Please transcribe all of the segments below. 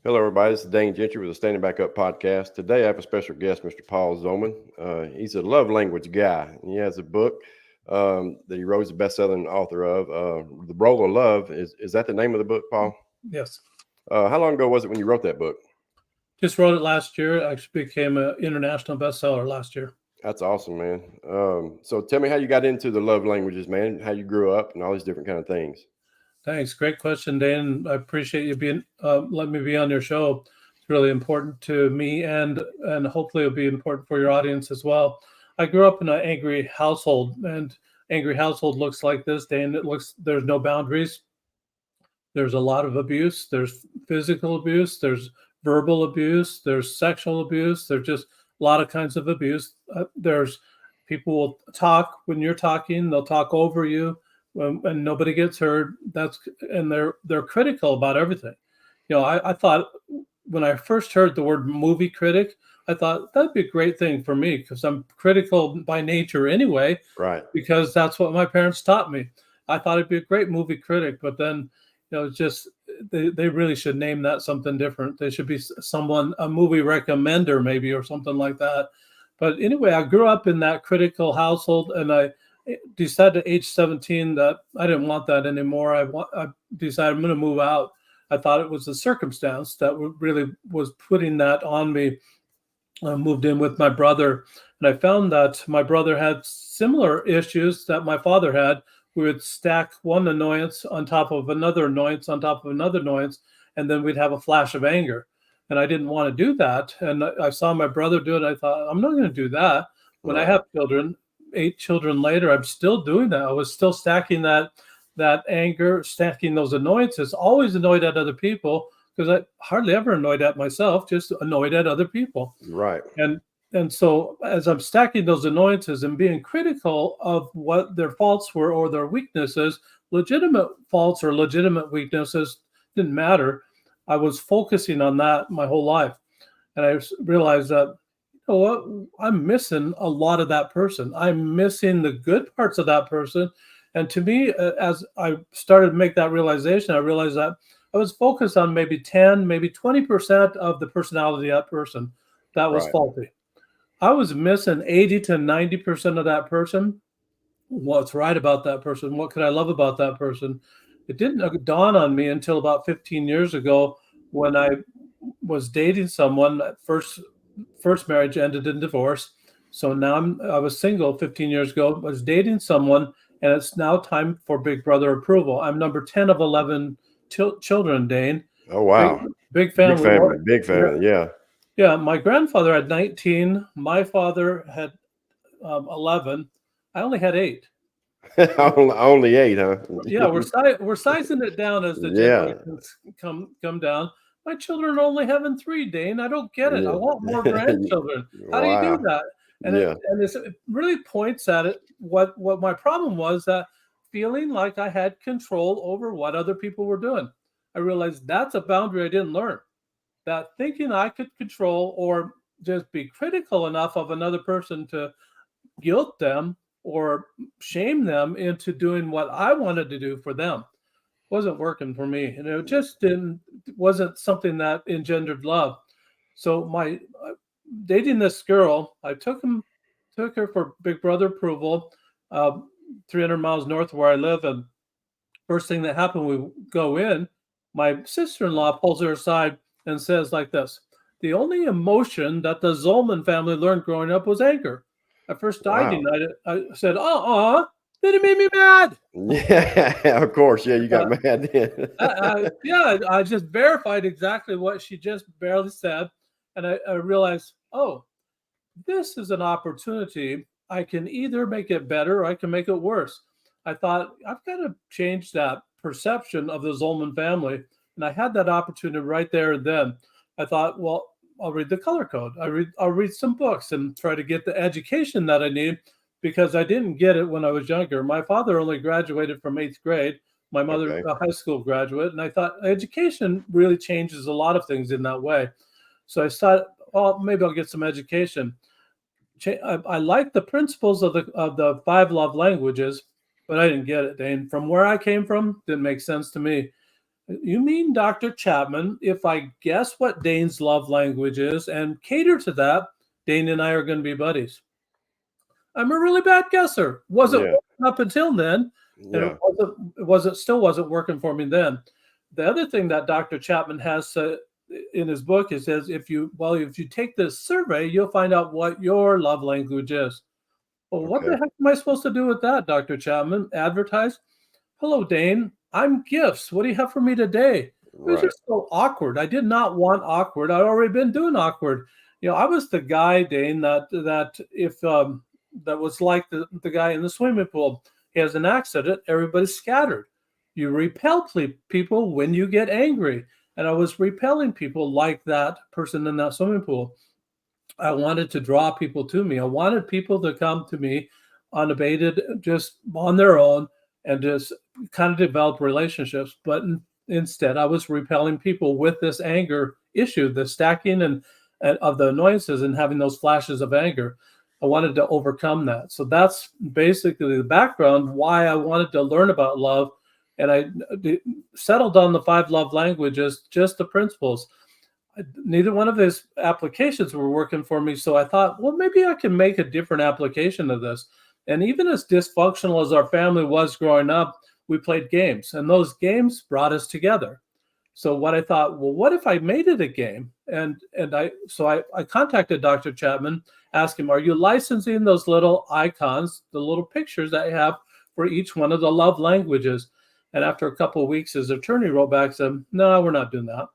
Hello, everybody. This is Dane Gentry with the Standing Back Up podcast. Today, I have a special guest, Mr. Paul Zolman. He's a love language guy. He has a book that he wrote, as a best-selling author of. The Role of Love. Is that the name of the book, Paul? Yes. How long ago was it when you wrote that book? Just wrote it last year. It actually became an international bestseller last year. That's awesome, man. So tell me how you got into the love languages, man, how you grew up and all these different kind of things. Thanks. Great question, Dan. I appreciate you being letting me be on your show. It's really important to me, and hopefully it'll be important for your audience as well. I grew up in an angry household, and angry household looks like this, Dan. There's no boundaries. There's a lot of abuse. There's physical abuse. There's verbal abuse. There's sexual abuse. There's just a lot of kinds of abuse. There's people will talk when you're talking. They'll talk over you. And nobody gets heard. And they're critical about everything. I thought when I first heard the word movie critic, I thought that'd be a great thing for me because I'm critical by nature anyway. Right. Because that's what my parents taught me. I thought it'd be a great movie critic, but then just they really should name that something different. They should be a movie recommender maybe or something like that. But anyway, I grew up in that critical household, and I decided at age 17 that I didn't want that anymore. I decided I'm going to move out. I thought it was the circumstance that really was putting that on me. I moved in with my brother, and I found that my brother had similar issues that my father had. We would stack one annoyance on top of another annoyance on top of another annoyance, and then we'd have a flash of anger. And I didn't want to do that. And I saw my brother do it. I thought, I'm not going to do that. When I have children, 8 children later, I'm still doing that. I was still stacking that anger, stacking those annoyances, always annoyed at other people because I hardly ever annoyed at myself, just annoyed at other people. Right. And so as I'm stacking those annoyances and being critical of what their faults were or their weaknesses, legitimate faults or legitimate weaknesses didn't matter. I was focusing on that my whole life. And I realized that what? I'm missing a lot of that person. I'm missing the good parts of that person. And to me, as I started to make that realization, I realized that I was focused on maybe 10, maybe 20% of the personality of that person that was faulty. I was missing 80 to 90% of that person. What's right about that person? What could I love about that person? It didn't dawn on me until about 15 years ago when I was dating someone. First marriage ended in divorce. So now I was single 15 years ago, was dating someone, and it's now time for Big Brother approval. I'm number 10 of 11 children, Dane. Oh, wow. Big family. Big family. Yeah. Yeah. My grandfather had 19. My father had 11. I only had 8. Only 8, huh? Yeah. We're sizing it down as the generations come down. My children are only having 3, Dane. I don't get it. I want more grandchildren. How do you do that? And it really points at it. What my problem was, that feeling like I had control over what other people were doing. I realized that's a boundary I didn't learn. That thinking I could control or just be critical enough of another person to guilt them or shame them into doing what I wanted to do for them wasn't working for me, and it just wasn't something that engendered love. So my dating this girl, I took her for Big Brother approval, 300 miles north of where I live, and first thing that happened, we go in, my sister-in-law pulls her aside and says like this: the only emotion that the Zolman family learned growing up was anger. At first dating, I said, then it made me mad. Yeah, of course. Yeah, you got mad then. I just verified exactly what she just barely said. And I realized, this is an opportunity. I can either make it better or I can make it worse. I thought, I've got to change that perception of the Zolman family. And I had that opportunity right there and then. I thought, well, I'll read the color code. I'll read some books and try to get the education that I need, because I didn't get it when I was younger. My father only graduated from 8th grade. My mother, a high school graduate. And I thought education really changes a lot of things in that way. So I thought, maybe I'll get some education. I like the principles of the 5 love languages, but I didn't get it, Dane. From where I came from, didn't make sense to me. You mean, Dr. Chapman, if I guess what Dane's love language is and cater to that, Dane and I are going to be buddies. I'm a really bad guesser. Wasn't working up until then, and it still wasn't working for me then. The other thing that Dr. Chapman has in his book is says if you take this survey, you'll find out what your love language is. Well, what the heck am I supposed to do with that, Dr. Chapman? Advertise? Hello, Dane. I'm Gifts. What do you have for me today? It was just so awkward. I did not want awkward. I'd already been doing awkward. I was the guy, Dane, that was like the guy in the swimming pool. He has an accident. Everybody's scattered. You repel people when you get angry. And I was repelling people like that person in that swimming pool. I wanted to draw people to me. I wanted people to come to me unabated, just on their own, and just kind of develop relationships. But instead, I was repelling people with this anger issue, the stacking and of the annoyances and having those flashes of anger. I wanted to overcome that. So that's basically the background why I wanted to learn about love. And I settled on the 5 love languages, just the principles. Neither one of these applications were working for me. So I thought, well, maybe I can make a different application of this. And even as dysfunctional as our family was growing up, we played games, and those games brought us together. So what I thought, well, what if I made it a game? And I contacted Dr. Chapman, asked him, are you licensing those little icons, the little pictures that you have for each one of the love languages? And after a couple of weeks, his attorney wrote back and said, no, we're not doing that.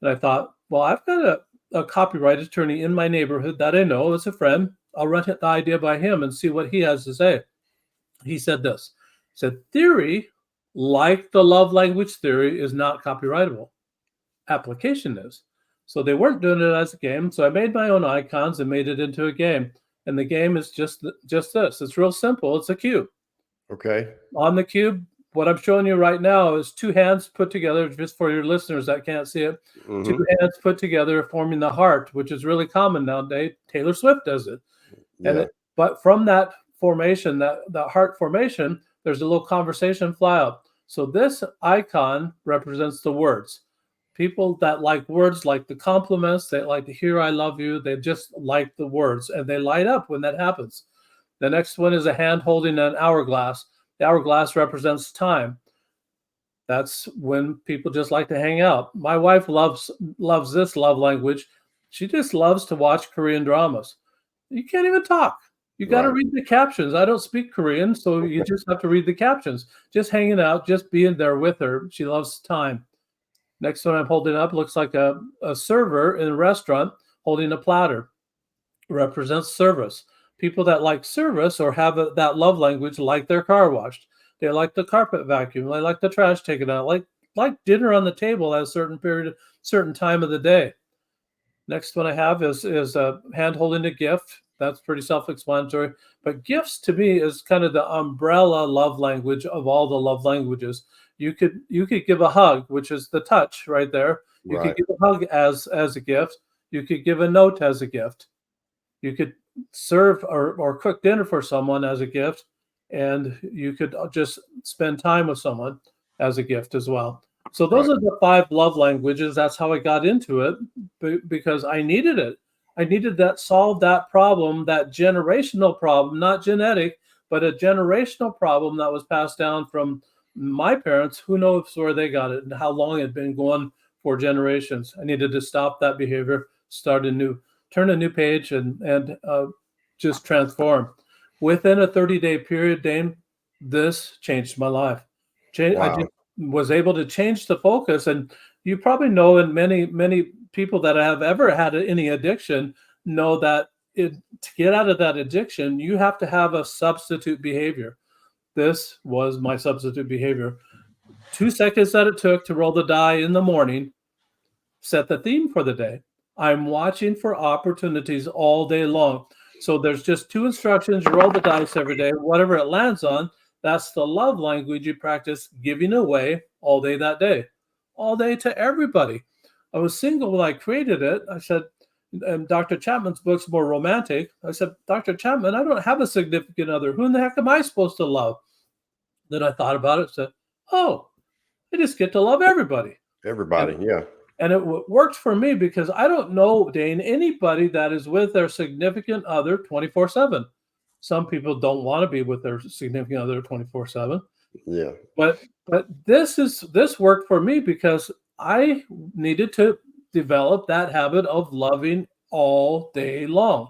And I thought, well, I've got a copyright attorney in my neighborhood that I know as a friend. I'll run the idea by him and see what he has to say. He said this. He said, theory, like the love language theory, is not copyrightable. Application is. So they weren't doing it as a game. So I made my own icons and made it into a game. And the game is just this. It's real simple. It's a cube. Okay. On the cube, what I'm showing you right now is 2 hands put together, just for your listeners that can't see it. 2 hands put together forming the heart, which is really common nowadays. Taylor Swift does it. Yeah. But from that formation, that heart formation, there's a little conversation fly up. So this icon represents the words. People that like words, like the compliments, they like to hear I love you, they just like the words, and they light up when that happens. The next one is a hand holding an hourglass. The hourglass represents time. That's when people just like to hang out. My wife loves this love language. She just loves to watch Korean dramas. You can't even talk. You got to read the captions. I don't speak Korean, so you just have to read the captions. Just hanging out, just being there with her. She loves time. Next one I'm holding up looks like a server in a restaurant holding a platter. Represents service. People that like service or have that love language like their car washed. They like the carpet vacuum. They like the trash taken out. Like dinner on the table at a certain time of the day. Next one I have is a hand holding a gift. That's pretty self-explanatory. But gifts to me is kind of the umbrella love language of all the love languages. You could give a hug, which is the touch right there. You could give a hug as a gift. You could give a note as a gift. You could serve or cook dinner for someone as a gift, and you could just spend time with someone as a gift as well. So those are the 5 love languages. That's how I got into it, because I needed it. I needed that, solve that problem, that generational problem, not genetic, but a generational problem that was passed down from my parents. Who knows where they got it and how long it had been going for generations. I needed to stop that behavior, turn a new page, and just transform. Within a 30-day period, Dane, this changed my life. I just was able to change the focus. And you probably know, and many people that have ever had any addiction know that to get out of that addiction, you have to have a substitute behavior. This was my substitute behavior. 2 seconds that it took to roll the die in the morning set the theme for the day. I'm watching for opportunities all day long. So there's just 2 instructions. You roll the dice every day. Whatever it lands on, that's the love language you practice giving away all day that day. All day to everybody. I was single when I created it. I said, and Dr. Chapman's book's more romantic. I said, Dr. Chapman, I don't have a significant other. Who in the heck am I supposed to love? Then I thought about it and said, oh, I just get to love everybody. Everybody, yeah. And it works for me because I don't know, Dane, anybody that is with their significant other 24/7. Some people don't want to be with their significant other 24/7. Yeah. But this worked for me because I needed to develop that habit of loving all day long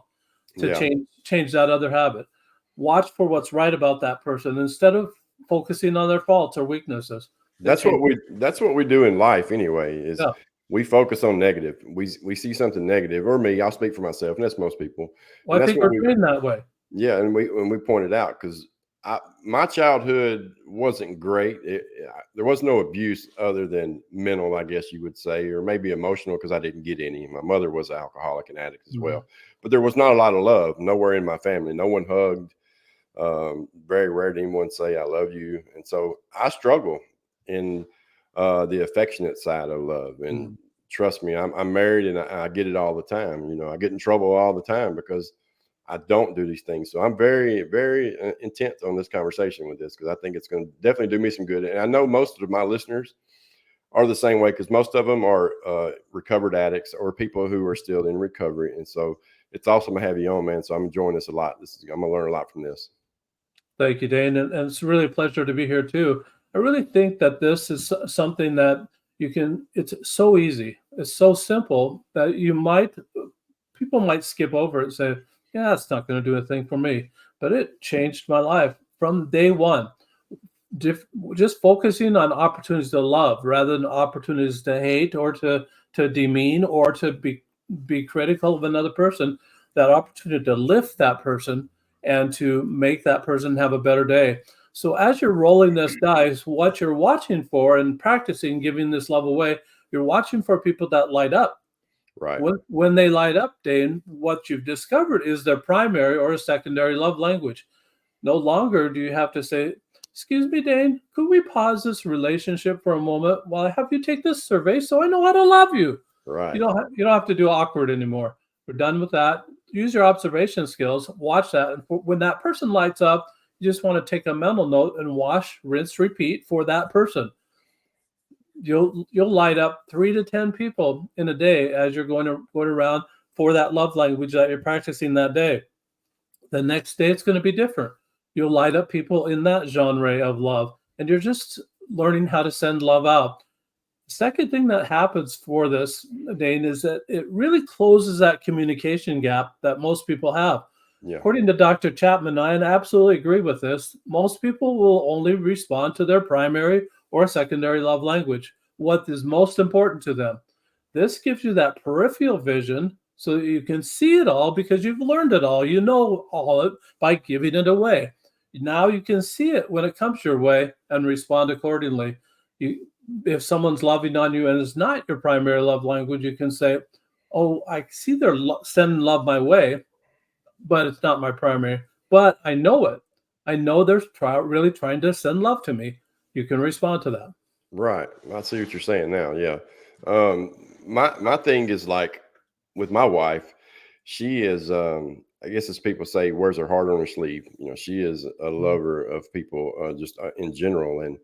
to change that other habit. Watch for what's right about that person instead of focusing on their faults or weaknesses. That's what we do in life anyway, is Yeah. we focus on negative. We see something negative, or me, I'll speak for myself, and that's most people. Well, And I that's think what we're trained that way. yeah, and we pointed out, because my childhood wasn't great. There was no abuse other than mental, I guess you would say, or maybe emotional, because I didn't get any. My mother was an alcoholic and addict as well, but there was not a lot of love. Nowhere in my family, no one hugged. Very rare did anyone say I love you, and so I struggle in the affectionate side of love. And trust me, I'm married, and I get it all the time. I get in trouble all the time because I don't do these things. So I'm very, very intent on this conversation with this, because I think it's going to definitely do me some good. And I know most of my listeners are the same way, because most of them are recovered addicts or people who are still in recovery. And so it's awesome to have you on, man. So I'm enjoying this a lot. I'm going to learn a lot from this. Thank you, Dane. And it's really a pleasure to be here too. I really think that this is something that it's so easy. It's so simple that people might skip over it and say, yeah, it's not going to do a thing for me. But it changed my life from day one. Just focusing on opportunities to love rather than opportunities to hate or to demean or to be critical of another person. That opportunity to lift that person and to make that person have a better day. So as you're rolling this dice, what you're watching for and practicing giving this love away, you're watching for people that light up. Right. When they light up, Dane, what you've discovered is their primary or secondary love language. No longer do you have to say, excuse me, Dane, could we pause this relationship for a moment while I have you take this survey so I know how to love you? Right. You don't have to do awkward anymore. We're done with that. Use your observation skills. Watch that. And when that person lights up, you just want to take a mental note and wash, rinse, repeat for that person. You'll light up 3 to 10 people in a day as you're going around for that love language that you're practicing that day. The next day, it's going to be different. You'll light up people in that genre of love, and you're just learning how to send love out. The second thing that happens for this, Dane, is that it really closes that communication gap that most people have. Yeah. According to Dr. Chapman, I absolutely agree with this. Most people will only respond to their primary or secondary love language, what is most important to them. This gives you that peripheral vision so that you can see it all because you've learned it all. You know all it by giving it away. Now you can see it when it comes your way and respond accordingly. If someone's loving on you and it's not your primary love language, you can say, oh, I see they're sending love my way, but it's not my primary. But I know it. I know they're really trying to send love to me. You can respond to that. Right. I see what you're saying now. Yeah. My thing is, like, with my wife, she is, I guess as people say, wears her heart on her sleeve. She is a lover of people, just in general. And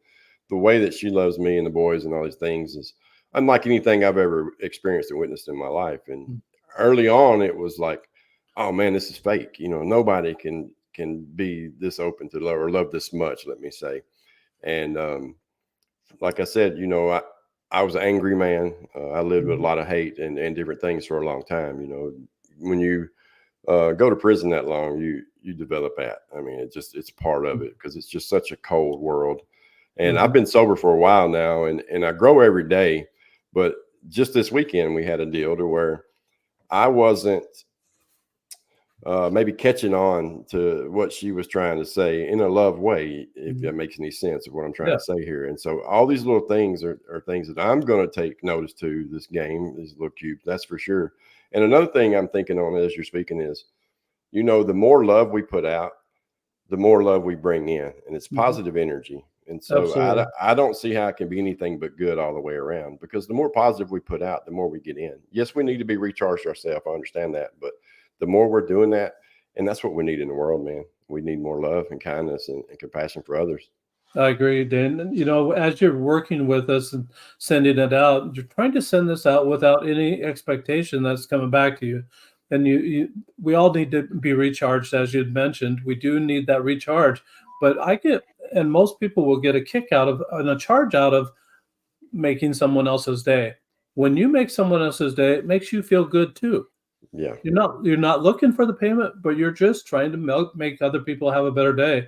the way that she loves me and the boys and all these things is unlike anything I've ever experienced and witnessed in my life. And early on, it was like, oh man, this is fake. Nobody can be this open to love, or love this much, let me say. And like I said, I was an angry man. I lived with a lot of hate and different things for a long time. When you go to prison that long, you develop that. I mean, it's part of it, because it's just such a cold world. And I've been sober for a while now, and I grow every day. But just this weekend, we had a deal to where I wasn't maybe catching on to what she was trying to say in a love way, if that makes any sense of what I'm trying to say here. And so all these little things are things that I'm going to take notice to this game, these little cubes, that's for sure. And another thing I'm thinking on as you're speaking is, the more love we put out, the more love we bring in, and it's positive energy. And so I don't see how it can be anything but good all the way around, because the more positive we put out, the more we get in. Yes, we need to be recharged ourselves. I understand that. But the more we're doing that, and that's what we need in the world, man. We need more love and kindness and compassion for others. I agree, Dan. As you're working with us and sending it out, you're trying to send this out without any expectation that's coming back to you. And we all need to be recharged, as you'd mentioned. We do need that recharge. But and most people will get a kick out of and a charge out of making someone else's day. When you make someone else's day, it makes you feel good too. Yeah. You're not looking for the payment, but you're just trying to make other people have a better day.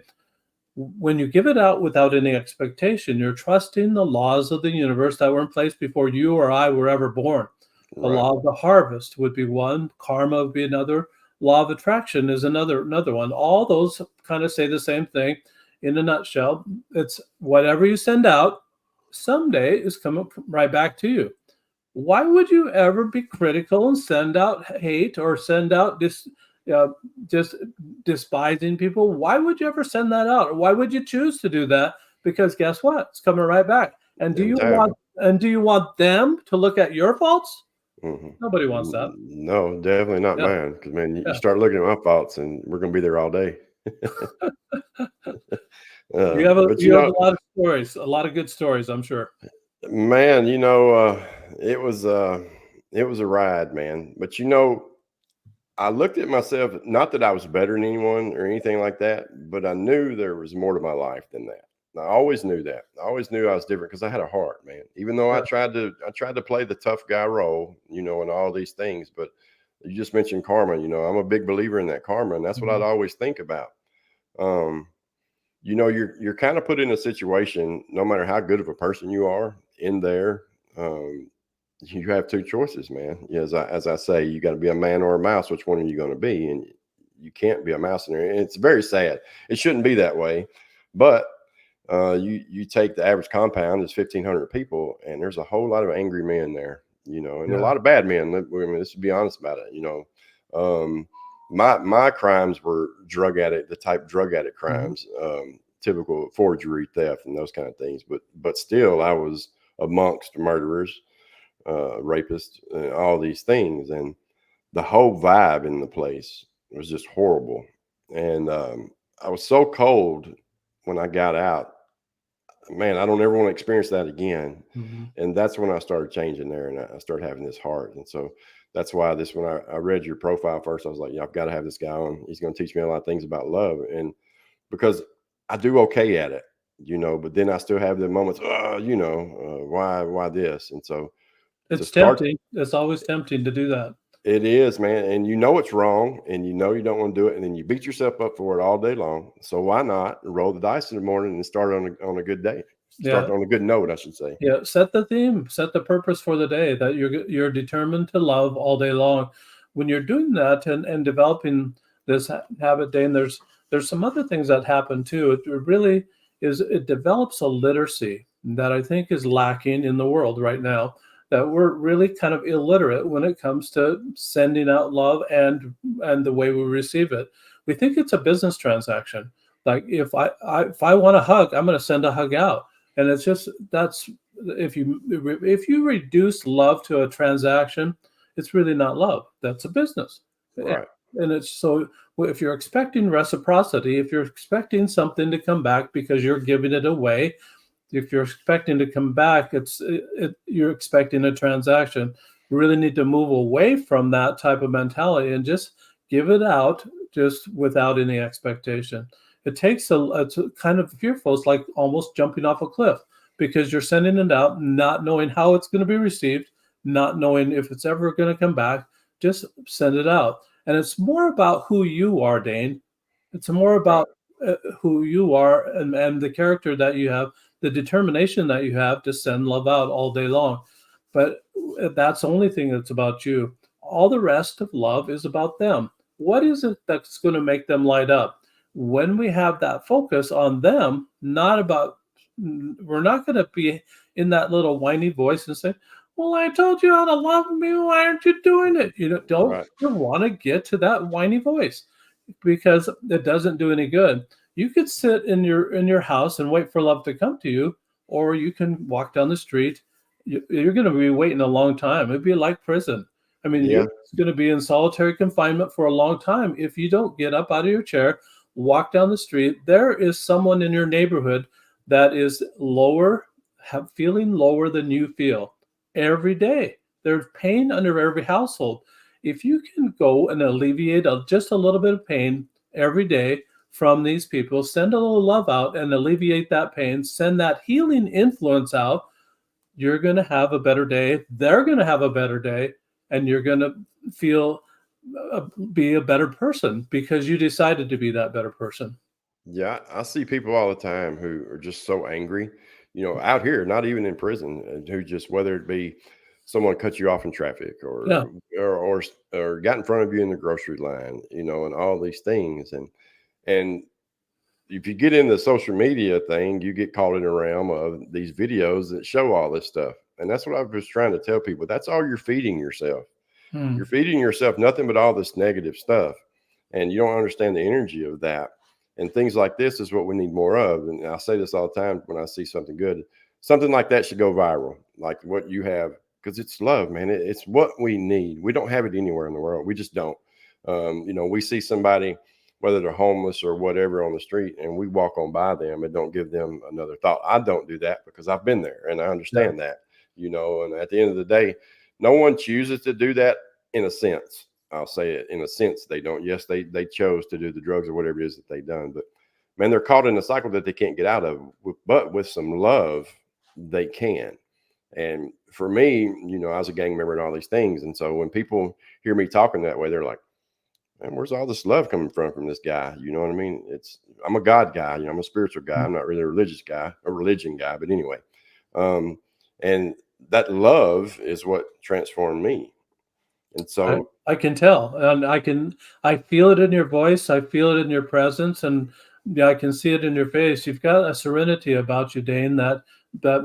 When you give it out without any expectation, you're trusting the laws of the universe that were in place before you or I were ever born. The Right. law of the harvest would be one, karma would be another, law of attraction is another one. All those kind of say the same thing in a nutshell. It's whatever you send out someday is coming right back to you. Why would you ever be critical and send out hate or send out just despising people? Why would you ever send that out? Or why would you choose to do that? Because guess what? It's coming right back. And Exactly. do you want them to look at your faults? Hmm. Nobody wants that. No, definitely not Yeah, mine. Because man, you yeah. start looking at my faults, and we're gonna be there all day. You have a But you have a lot of stories, a lot of good stories, I'm sure. man, it was it was a ride, man. But I looked at myself, not that I was better than anyone or anything like that, but I knew there was more to my life than that. I always knew that. I always knew I was different because I had a heart, man. Even though Yeah. I tried to play the tough guy role, and all these things. But you just mentioned karma. I'm a big believer in that karma, and that's what I'd Mhm. always think about. Um, you're kind of put in a situation, no matter how good of a person you are in there. You have two choices, man. As I say, you got to be a man or a mouse. Which one are you going to be? And you can't be a mouse in there. And it's very sad. It shouldn't be that way, but you take the average compound is 1,500 people, and there's a whole lot of angry men there, and a Yeah. lot of bad men. Let's be honest about it. My crimes were the type drug addict Mhm. crimes, typical forgery, theft, and those kind of things. But still, I was amongst murderers, rapists, all these things, and the whole vibe in the place was just horrible. And I was so cold when I got out. Man, I don't ever want to experience that again. Mhm. And that's when I started changing there, and I started having this heart. And so that's why when I read your profile first, I was like, yeah, I've got to have this guy on. He's going to teach me a lot of things about love. And because I do okay at it, but then I still have the moments, why this? And so to It's start, tempting. It's always tempting to do that. it is, man. And it's wrong, and you don't want to do it. And then you beat yourself up for it all day long. So why not roll the dice in the morning and start on a good day? Start Yeah. on a good note, I should say. Yeah, set the theme, set the purpose for the day that you're determined to love all day long. When you're doing that and developing this habit, Dane, there's some other things that happen too. It really it develops a literacy that I think is lacking in the world right now. That we're really kind of illiterate when it comes to sending out love and the way we receive it. We think it's a business transaction. Like if I want a hug, I'm going to send a hug out, and it's just that's if you reduce love to a transaction, it's really not love. That's a business. And Right. it's so if you're expecting reciprocity, if you're expecting something to come back because you're giving it away, if you're expecting to come back, you're expecting a transaction. You really need to move away from that type of mentality and just give it out just without any expectation. It takes it's kind of fearful. It's like almost jumping off a cliff because you're sending it out, not knowing how it's going to be received, not knowing if it's ever going to come back. Just send it out. And it's more about who you are, Dane. It's more Right. about who you are and the character that you have, the determination that you have to send love out all day long. But that's the only thing that's about you. All the rest of love is about them. What is it that's going to make them light up? When we have that focus on them, not about, we're not going to be in that little whiny voice and say, well, I told you how to love me. Why aren't you doing it? Don't Right. you want to get to that whiny voice because it doesn't do any good. You could sit in your house and wait for love to come to you, or you can walk down the street. You're going to be waiting a long time. It'd be like prison. I mean, you're Yeah. going to be in solitary confinement for a long time if you don't get up out of your chair, walk down the street. There is someone in your neighborhood that is lower, feeling lower than you feel every day. There's pain under every household. If you can go and alleviate just a little bit of pain every day from these people, send a little love out and alleviate that pain, send that healing influence out, you're going to have a better day. They're going to have a better day, and you're going to feel be a better person because you decided to be that better person. Yeah, I see people all the time who are just so angry, out here, not even in prison, who just, whether it be someone cut you off in traffic Yeah. or got in front of you in the grocery line, and all these things. And if you get in the social media thing, you get caught in a realm of these videos that show all this stuff. And that's what I was trying to tell people. That's all you're feeding yourself. You're feeding yourself nothing but all this negative stuff. And you don't understand the energy of that. And things like this is what we need more of. And I say this all the time when I see something good. Something like that should go viral, like what you have, because it's love, man. It's what we need. We don't have it anywhere in the world. We just don't. We see somebody, whether they're homeless or whatever, on the street, and we walk on by them and don't give them another thought. I don't do that because I've been there and I understand that, and at the end of the day, no one chooses to do that. In a sense, I'll say it, in a sense, they don't. Yes, they chose to do the drugs or whatever it is that they've done, but man, they're caught in a cycle that they can't get out of. But with some love, they can. And for me, I was a gang member and all these things. And so when people hear me talking that way, they're like, man, where's all this love coming from this guy? You know what I mean? I'm a God guy, I'm a spiritual guy. I'm not really a religious guy, a religion guy, but anyway. And that love is what transformed me. And so I can tell, and I feel it in your voice. I feel it in your presence, and I can see it in your face. You've got a serenity about you, Dane, that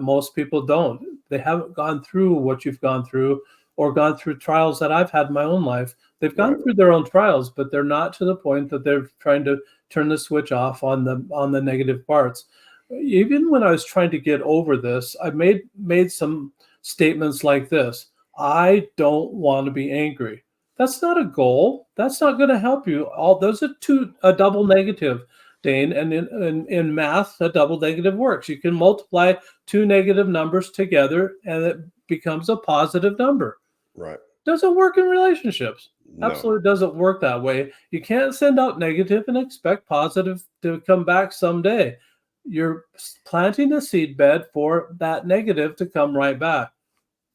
most people don't. They haven't gone through what you've gone through, or gone through trials that I've had in my own life. They've gone through their own trials, but they're not to the point that they're trying to turn the switch off on the negative parts. Even when I was trying to get over this, I made some statements like this. I don't want to be angry. That's not a goal. That's not going to help you. All those are a double negative, Dane. And in math, a double negative works. You can multiply two negative numbers together, and it becomes a positive number. Right. Doesn't work in relationships. No. Absolutely doesn't work that way. You can't send out negative and expect positive to come back someday. You're planting a seed bed for that negative to come right back.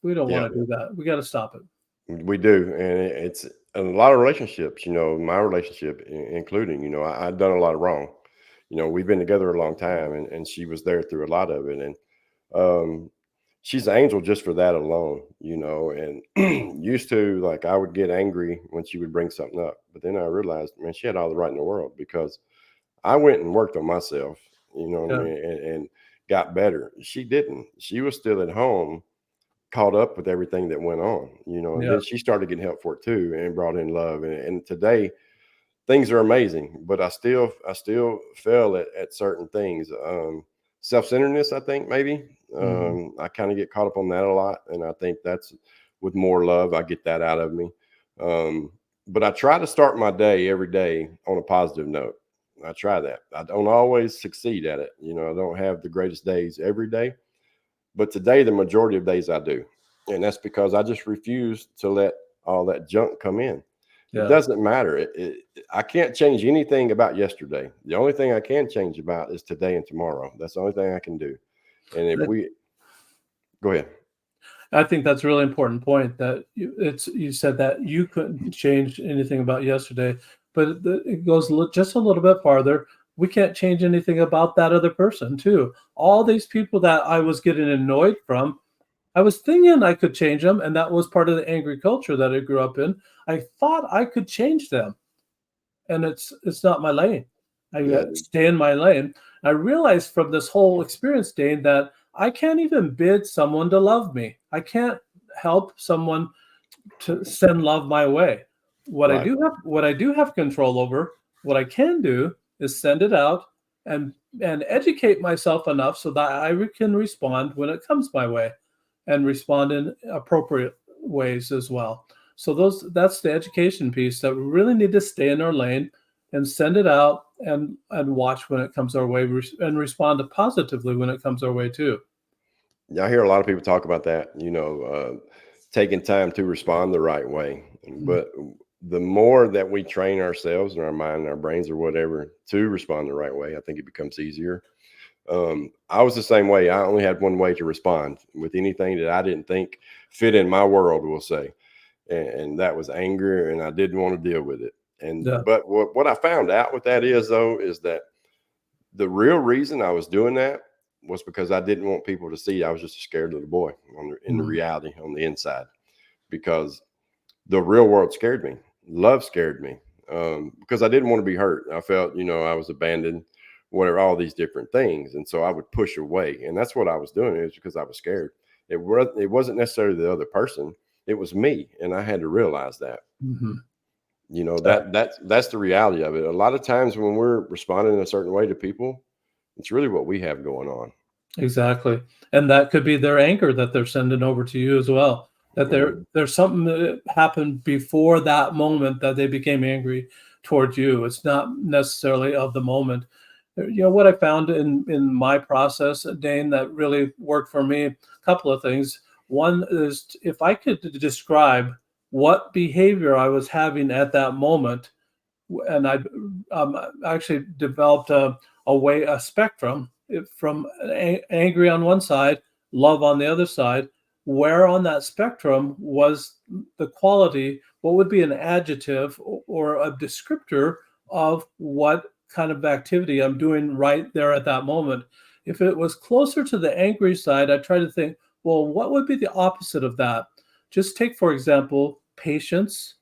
We don't want to do that. We got to stop it. We do. And it's a lot of relationships, my relationship, including, I've done a lot of wrong. We've been together a long time, and she was there through a lot of it. And she's an angel just for that alone, and used to, like, I would get angry when she would bring something up. But then I realized, man, she had all the right in the world, because I went and worked on myself, what I mean, and got better. She didn't. She was still at home, caught up with everything that went on, and then she started getting help for it too, and brought in love. And today things are amazing, but I still fail at certain things. Self-centeredness, I think, maybe. I kind of get caught up on that a lot. And I think that's, with more love, I get that out of me. But I try to start my day every day on a positive note. I try that. I don't always succeed at it. I don't have the greatest days every day. But today, the majority of days I do. And that's because I just refuse to let all that junk come in. It doesn't matter. I can't change anything about yesterday. The only thing I can change about is today and tomorrow. That's the only thing I can do. And if go ahead. I think that's a really important point, that you said that you couldn't change anything about yesterday, but it goes just a little bit farther. We can't change anything about that other person too. All these people that I was getting annoyed from, I was thinking I could change them, and that was part of the angry culture that I grew up in. I thought I could change them, and it's not my lane. I got to stay in my lane. I realized from this whole experience, Dane, that I can't even bid someone to love me. I can't help someone to send love my way. What I do have control over, what I can do, is send it out and educate myself enough so that I can respond when it comes my way, and respond in appropriate ways as well. So that's the education piece, that we really need to stay in our lane and send it out and watch when it comes our way, and respond positively when it comes our way too. Yeah, I hear a lot of people talk about that, taking time to respond the right way. But the more that we train ourselves and our mind and our brains or whatever to respond the right way, I think it becomes easier. I was the same way. I only had one way to respond with anything that I didn't think fit in my world, we'll say. And that was anger, and I didn't want to deal with it. But what I found out with that is that the real reason I was doing that was because I didn't want people to see I was just a scared little boy in the reality on the inside, because the real world scared me. Love scared me, because I didn't want to be hurt. I felt, I was abandoned, whatever, all these different things. And so I would push away. And that's what I was doing. It was because I was scared. It wasn't necessarily the other person. It was me. And I had to realize that. That's the reality of it. A lot of times when we're responding in a certain way to people, it's really what we have going on. Exactly. And that could be their anger that they're sending over to you as well. That there's something that happened before that moment that they became angry towards you. It's not necessarily of the moment. What I found in my process, Dane, that really worked for me, a couple of things. One is, if I could describe what behavior I was having at that moment, and I actually developed a spectrum from angry on one side, love on the other side. Where on that spectrum was the quality? What would be an adjective or a descriptor of what kind of activity I'm doing right there at that moment? If it was closer to the angry side, I try to think, well, what would be the opposite of that? Just take, for example, patience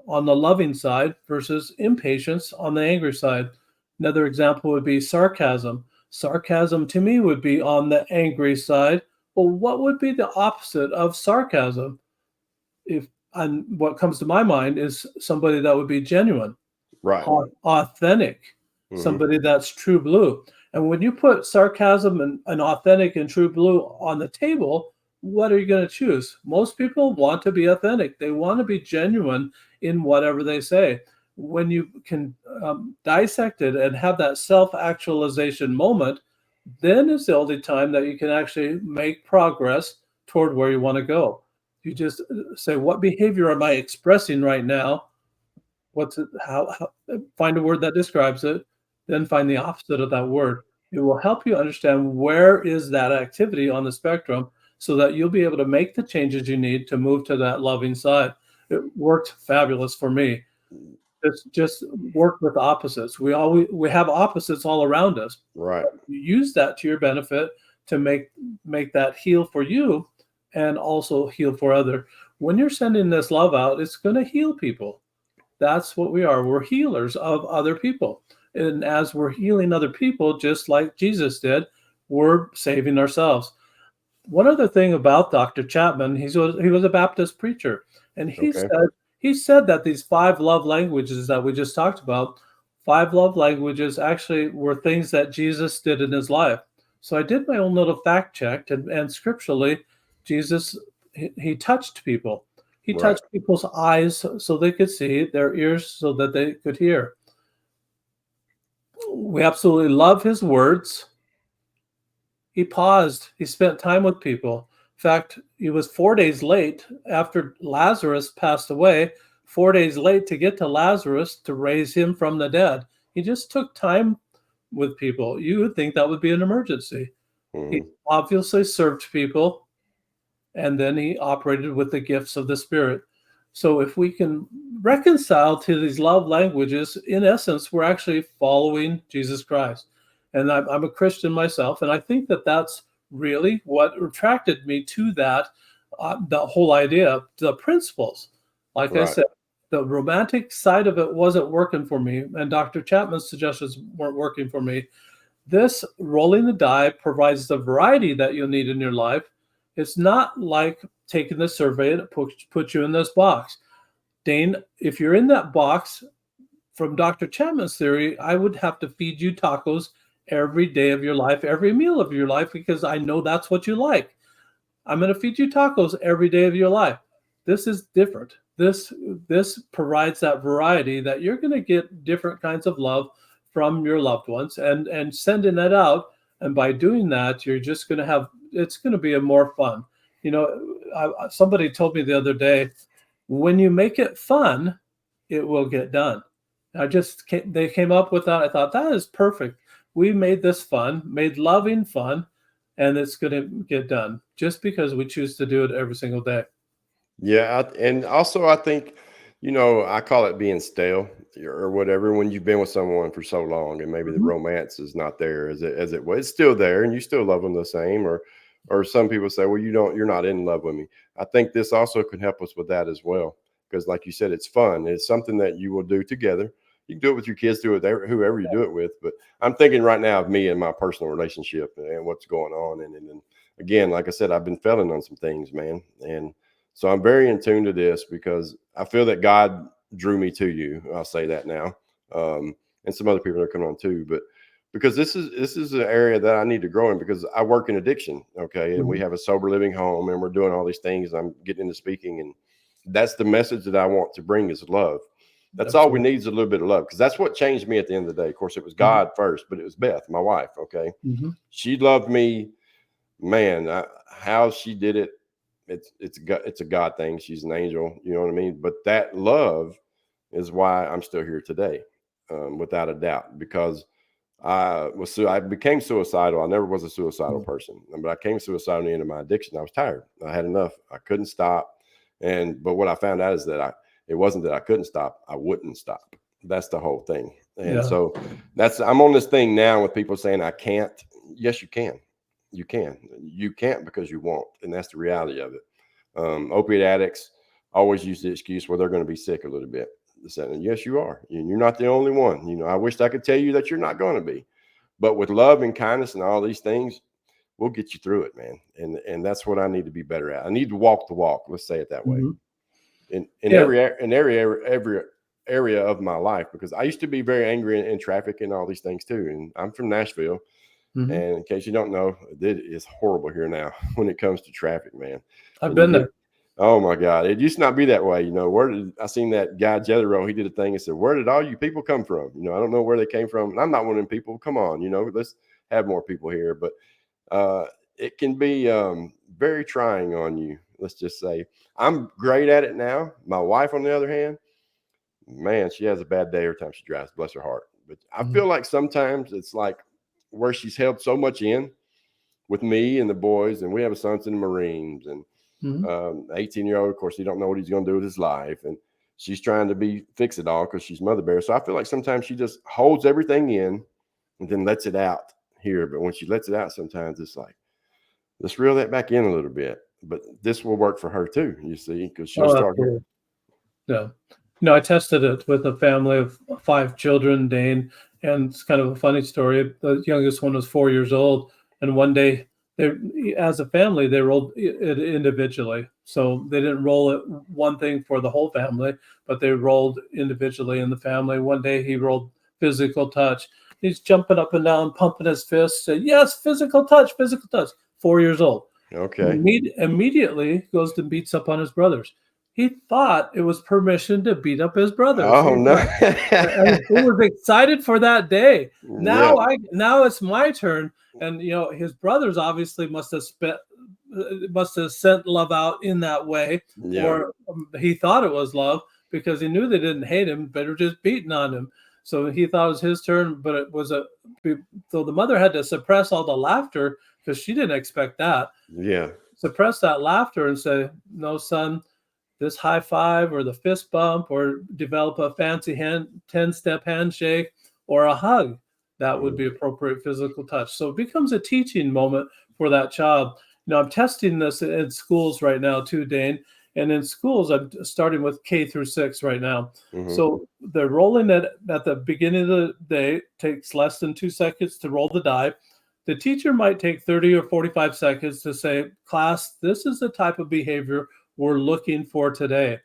on the loving side versus impatience on the angry side. Another example would be sarcasm. Sarcasm to me would be on the angry side. Well, what would be the opposite of sarcasm? And what comes to my mind is somebody that would be genuine, right, authentic, somebody that's true blue. And when you put sarcasm and authentic and true blue on the table, what are you going to choose? Most people want to be authentic. They want to be genuine in whatever they say. When you can dissect it and have that self-actualization moment, then is the only time that you can actually make progress toward where you want to go. You just say, what behavior am I expressing right now? What's it? How find a word that describes it, then find the opposite of that word. It will help you understand where is that activity on the spectrum, so that you'll be able to make the changes you need to move to that loving side. It worked fabulous for me. Just work with opposites. We have opposites all around us. Right. You use that to your benefit to make that heal for you and also heal for other. When you're sending this love out, it's going to heal people. That's what we are. We're healers of other people. And as we're healing other people, just like Jesus did, we're saving ourselves. One other thing about Dr. Chapman, he was a Baptist preacher, and he said that these 5 love languages that we just talked about, 5 love languages actually were things that Jesus did in his life. So I did my own little fact check, and scripturally, Jesus, he touched people. He touched people's eyes so they could see, their ears so that they could hear. We absolutely love his words. He paused. He spent time with people. In fact, he was 4 days late after Lazarus passed away, 4 days late to get to Lazarus to raise him from the dead. He just took time with people. You would think that would be an emergency. He obviously served people, and then he operated with the gifts of the Spirit. So if we can reconcile to these love languages, in essence, we're actually following Jesus Christ. And I'm a Christian myself, and I think that that's really what attracted me to that, the whole idea, the principles. Like I said, the romantic side of it wasn't working for me, and Dr. Chapman's suggestions weren't working for me. This rolling the die provides the variety that you'll need in your life. It's not like taking the survey and put you in this box. Dane, if you're in that box, from Dr. Chapman's theory, I would have to feed you tacos every day of your life, every meal of your life, because I know that's what you like. I'm going to feed you tacos every day of your life. This is different. This provides that variety that you're going to get different kinds of love from your loved ones and sending that out. And by doing that, you're just going to have, it's going to be a more fun. Somebody told me the other day, when you make it fun, it will get done. They came up with that. I thought that is perfect. We made this fun, made loving fun, and it's going to get done just because we choose to do it every single day. Yeah. And also I think, I call it being stale or whatever, when you've been with someone for so long and maybe the romance is not there as it was. It's still there and you still love them the same, or some people say, well, you're not in love with me. I think this also can help us with that as well. Because like you said, it's fun. It's something that you will do together. You can do it with your kids, do it with whoever you do it with. But I'm thinking right now of me and my personal relationship and what's going on. And again, like I said, I've been failing on some things, man. And so I'm very in tune to this because I feel that God drew me to you. I'll say that now. And some other people are coming on too. But because this is an area that I need to grow in because I work in addiction. Okay. And we have a sober living home and we're doing all these things. I'm getting into speaking, and that's the message that I want to bring is love. That's all we need is a little bit of love, because that's what changed me at the end of the day. Of course, it was God first, but it was Beth, my wife. Okay. She loved me, man. How she did it. It's a God thing. She's an angel. You know what I mean? But that love is why I'm still here today, without a doubt, because I became suicidal. I never was a suicidal person, but I became suicidal at the end of my addiction. I was tired. I had enough. I couldn't stop. But what I found out is that it wasn't that I couldn't stop. I wouldn't stop. That's the whole thing. And so I'm on this thing now with people saying I can't. Yes, you can. You can. You can't because you won't. And that's the reality of it. Opiate addicts always use the excuse, well, they're going to be sick a little bit. And yes, you are. And you're not the only one. I wished I could tell you that you're not going to be. But with love and kindness and all these things, we'll get you through it, man. And that's what I need to be better at. I need to walk the walk. Let's say it that way. In every area of my life, because I used to be very angry in traffic and all these things too. And I'm from Nashville. And in case you don't know, it is horrible here now when it comes to traffic, man. I've been there. Oh my God. It used to not be that way. I seen that guy Jethro, he did a thing and said, where did all you people come from? I don't know where they came from. And I'm not one of them people. Come on, let's have more people here. But it can be very trying on you. Let's just say I'm great at it now. My wife, on the other hand, man, she has a bad day every time she drives, bless her heart. But I feel like sometimes it's like where she's held so much in with me and the boys, and we have a son in the Marines, and 18-year-old, of course, he don't know what he's going to do with his life. And she's trying to fix it all because she's mother bear. So I feel like sometimes she just holds everything in and then lets it out here. But when she lets it out, sometimes it's like, let's reel that back in a little bit. But this will work for her too, you see, because she'll start. Yeah. I tested it with a family of 5 children, Dane, and it's kind of a funny story. The youngest one was 4 years old, and one day, as a family, they rolled it individually. So they didn't roll it one thing for the whole family, but they rolled individually in the family. One day he rolled physical touch. He's jumping up and down, pumping his fists, saying, yes, physical touch, 4 years old. Okay. Immediately goes to beats up on his brothers. He thought it was permission to beat up his brothers. Oh, no. And he was excited for that day. Now it's my turn. And, his brothers obviously must have sent love out in that way. Yeah. Or he thought it was love because he knew they didn't hate him, but were just beating on him. So he thought it was his turn, but it was so the mother had to suppress all the laughter because she didn't expect that. Yeah. Suppress that laughter and say, no, son, this high five or the fist bump, or develop a fancy 10-step handshake or a hug. That would be appropriate physical touch. So it becomes a teaching moment for that child. I'm testing this in schools right now too, Dane. And in schools, I'm starting with K through 6 right now. So they're rolling it at the beginning of the day. It takes less than 2 seconds to roll the die. The teacher might take 30 or 45 seconds to say, class, this is the type of behavior we're looking for today.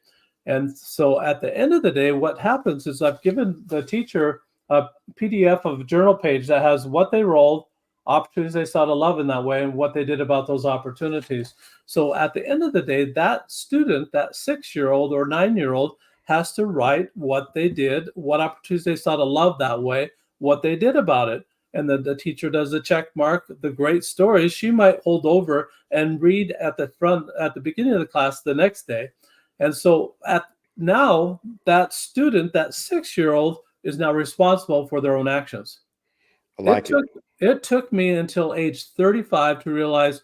And so at the end of the day, what happens is I've given the teacher a PDF of a journal page that has what they rolled, opportunities they saw to love in that way, and what they did about those opportunities. So at the end of the day, that student, that 6-year-old or 9-year-old, has to write what they did, what opportunities they saw to love that way, what they did about it. And then the teacher does a check mark. The great stories she might hold over and read at the beginning of the class the next day. And so now that student, that 6-year-old, is now responsible for their own actions. It took me until age 35 to realize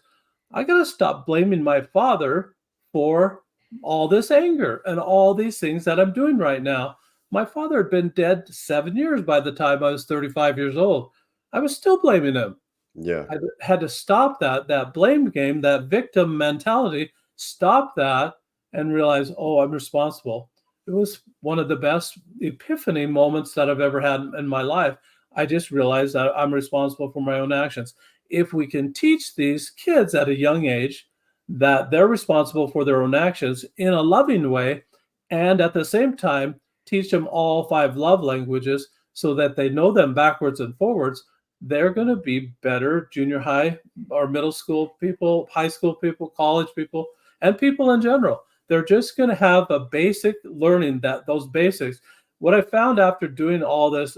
I got to stop blaming my father for all this anger and all these things that I'm doing right now. My father had been dead 7 years by the time I was 35 years old. I was still blaming him. Yeah. I had to stop that blame game, that victim mentality, stop that and realize, oh, I'm responsible. It was one of the best epiphany moments that I've ever had in my life. I just realized that I'm responsible for my own actions. If we can teach these kids at a young age that they're responsible for their own actions in a loving way, and at the same time, teach them all 5 love languages so that they know them backwards and forwards, they're going to be better junior high or middle school people, high school people, college people, and people in general. They're just going to have a basic learning, that those basics. What I found after doing all this,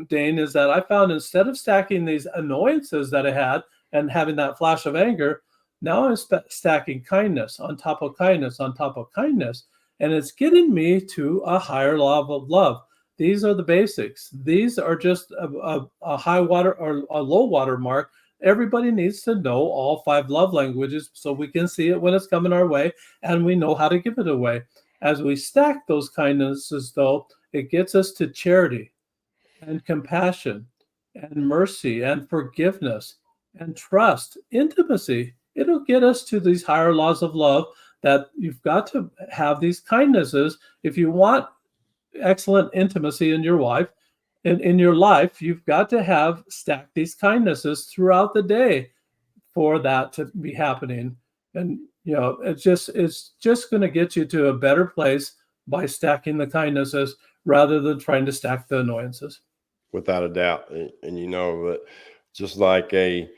Dane, is that I found instead of stacking these annoyances that I had and having that flash of anger, now I'm stacking kindness on top of kindness on top of kindness. And it's getting me to a higher level of love. These are the basics. These are just a high water or a low water mark. Everybody needs to know all 5 love languages so we can see it when it's coming our way and we know how to give it away. As we stack those kindnesses, though, it gets us to charity and compassion and mercy and forgiveness and trust, intimacy. It'll get us to these higher laws of love, that you've got to have these kindnesses. If you want excellent intimacy in your wife, in your life, you've got to have stack these kindnesses throughout the day for that to be happening. And it's just going to get you to a better place by stacking the kindnesses rather than trying to stack the annoyances. Without a doubt. And but just like a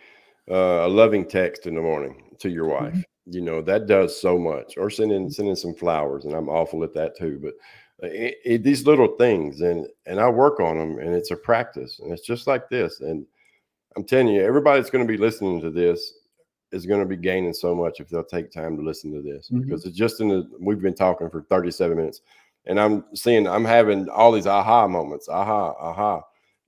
loving text in the morning to your wife, that does so much. Or sending some flowers, and I'm awful at that too. But these little things, and I work on them, and it's a practice, and it's just like this. And I'm telling you, everybody that's going to be listening to this is going to be gaining so much if they'll take time to listen to this, because it's just we've been talking for 37 minutes, and I'm having all these aha moments, aha.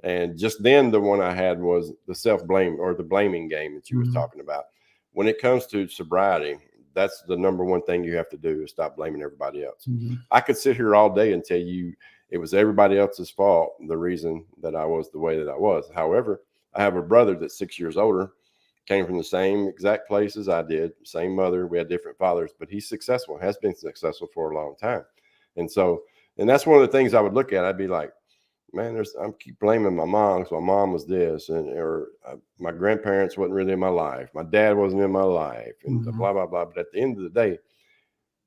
And just then the one I had was the self-blame or the blaming game that you was talking about. When it comes to sobriety, that's the number one thing you have to do, is stop blaming everybody else. I could sit here all day and tell you it was everybody else's fault, the reason that I was the way that I was. However, I have a brother that's 6 years older, came from the same exact place as I did, same mother. We had different fathers, but he's successful, has been successful for a long time. And that's one of the things I would look at. I'd be like, man, I keep blaming my mom. So my mom was this, or my grandparents wasn't really in my life. My dad wasn't in my life, and blah, blah, blah. But at the end of the day,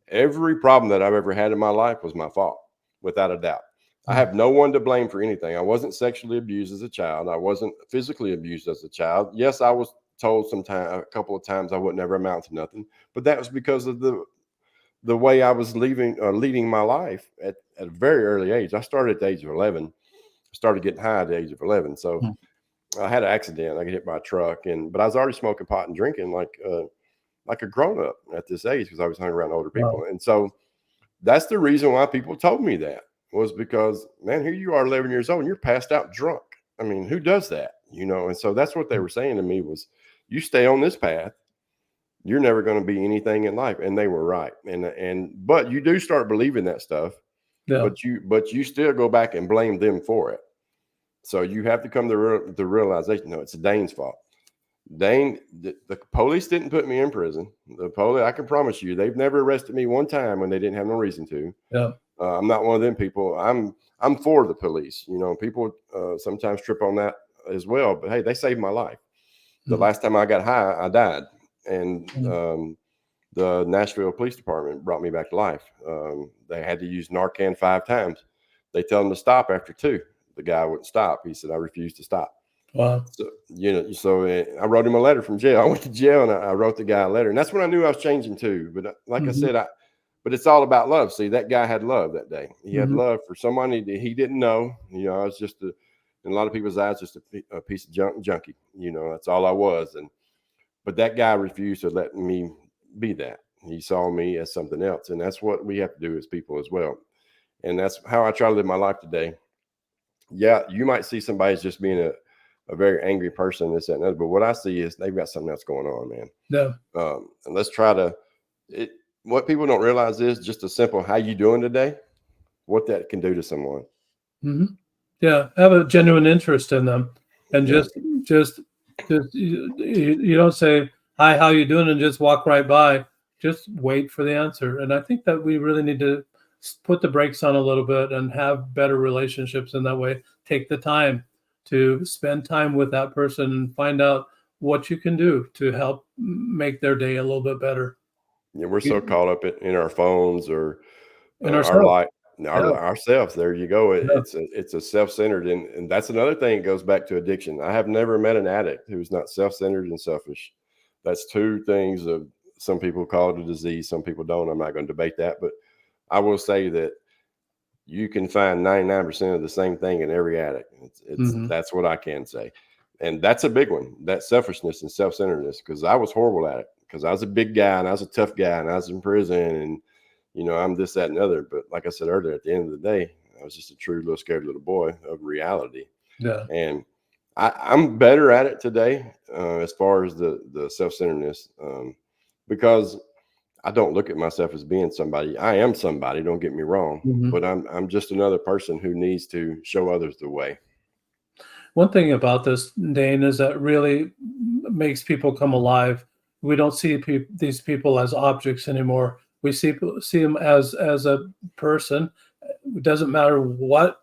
every problem that I've ever had in my life was my fault, without a doubt. I have no one to blame for anything. I wasn't sexually abused as a child. I wasn't physically abused as a child. Yes, I was told a couple of times I would never amount to nothing, but that was because of the way I was leading my life at a very early age. I started at the age of 11. Started getting high at the age of 11. So I had an accident. I got hit by a truck, but I was already smoking pot and drinking like a grown up at this age, because I was hung around older people. Wow. And so that's the reason why people told me that, was because, man, here you are 11 years old and you're passed out drunk. I mean, who does that? And so that's what they were saying to me was, you stay on this path, you're never going to be anything in life. And they were right. But you do start believing that stuff. Yeah. But you still go back and blame them for it. So you have to come to the realization, no, it's Dane's fault. Dane, the police didn't put me in prison. The police, I can promise you, they've never arrested me one time when they didn't have no reason to. Yeah. I'm not one of them people. I'm for the police. People sometimes trip on that as well. But hey, they saved my life. The last time I got high, I died, and the Nashville Police Department brought me back to life. They had to use Narcan 5 times. They tell him to stop after 2. The guy wouldn't stop. He said, I refuse to stop. Wow. So, I wrote him a letter from jail. I went to jail and I wrote the guy a letter. And that's when I knew I was changing too. But like I said, but it's all about love. See, that guy had love that day. He had love for somebody that he didn't know. I was just in a lot of people's eyes, just a piece of junkie. That's all I was. But that guy refused to let me be that. He saw me as something else. And that's what we have to do as people as well. And that's how I try to live my life today. Yeah, you might see somebody as just being a very angry person, this, that, and other. But what I see is they've got something else going on, man. Yeah. And let's try to, what people don't realize is just a simple, how you doing today, what that can do to someone. Mm-hmm. Yeah. Have a genuine interest in them. And just you don't say, hi, how you doing? And just walk right by. Just wait for the answer. And I think that we really need to put the brakes on a little bit and have better relationships in that way. Take the time to spend time with that person and find out what you can do to help make their day a little bit better. Yeah, we're so caught up in our phones or in our life, Yeah. ourselves. There you go. It's a self-centered, and that's another thing that goes back to addiction. I have never met an addict who's not self-centered and selfish. That's two things of, some people call it a disease, some people don't. I'm not going to debate that, but I will say that you can find 99% of the same thing in every addict. That's what I can say. And that's a big one, that selfishness and self-centeredness, because I was horrible at it, because I was a big guy and I was a tough guy and I was in prison and, I'm this, that, and other. But like I said earlier, at the end of the day, I was just a true little scared little boy of reality. Yeah. And I'm better at it today as far as the self-centeredness, because I don't look at myself as being somebody. I am somebody, don't get me wrong, but I'm just another person who needs to show others the way. One thing about this, Dane, is that really makes people come alive. We don't see these people as objects anymore. We see them as a person. It doesn't matter what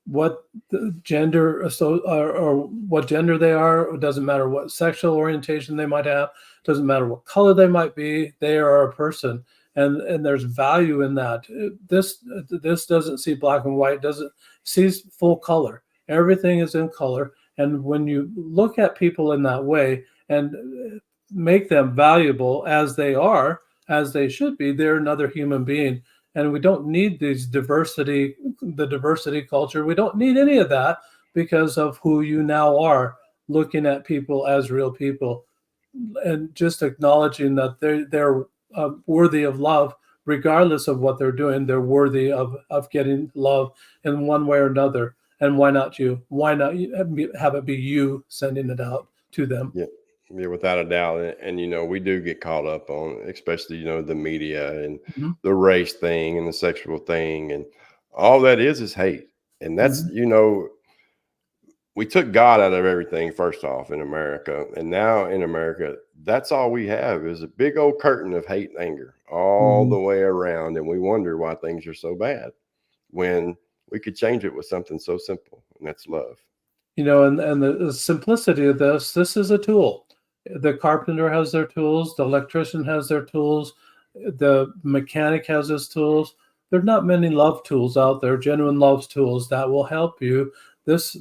the gender or what gender they are. It doesn't matter what sexual orientation they might have. It doesn't matter what color they might be. They are a person, and there's value in that. This doesn't see black and white. Doesn't sees full color. Everything is in color. And when you look at people in that way and make them valuable as they are, as they should be, they're another human being. And we don't need the diversity culture. We don't need any of that because of who you now are, looking at people as real people and just acknowledging that they're worthy of love, regardless of what they're doing. They're worthy of getting love in one way or another. And why not you? Why not have it be you sending it out to them? Yeah, without a doubt. And we do get caught up on, especially, the media and the race thing and the sexual thing. And all that is hate. And that's, we took God out of everything, first off, in America. And now in America, that's all we have is a big old curtain of hate and anger all the way around. And we wonder why things are so bad when we could change it with something so simple, and that's love. And the simplicity of this is a tool. The carpenter has their tools, the electrician has their tools, the mechanic has his tools. There's not many love tools out there, genuine love tools that will help you. This,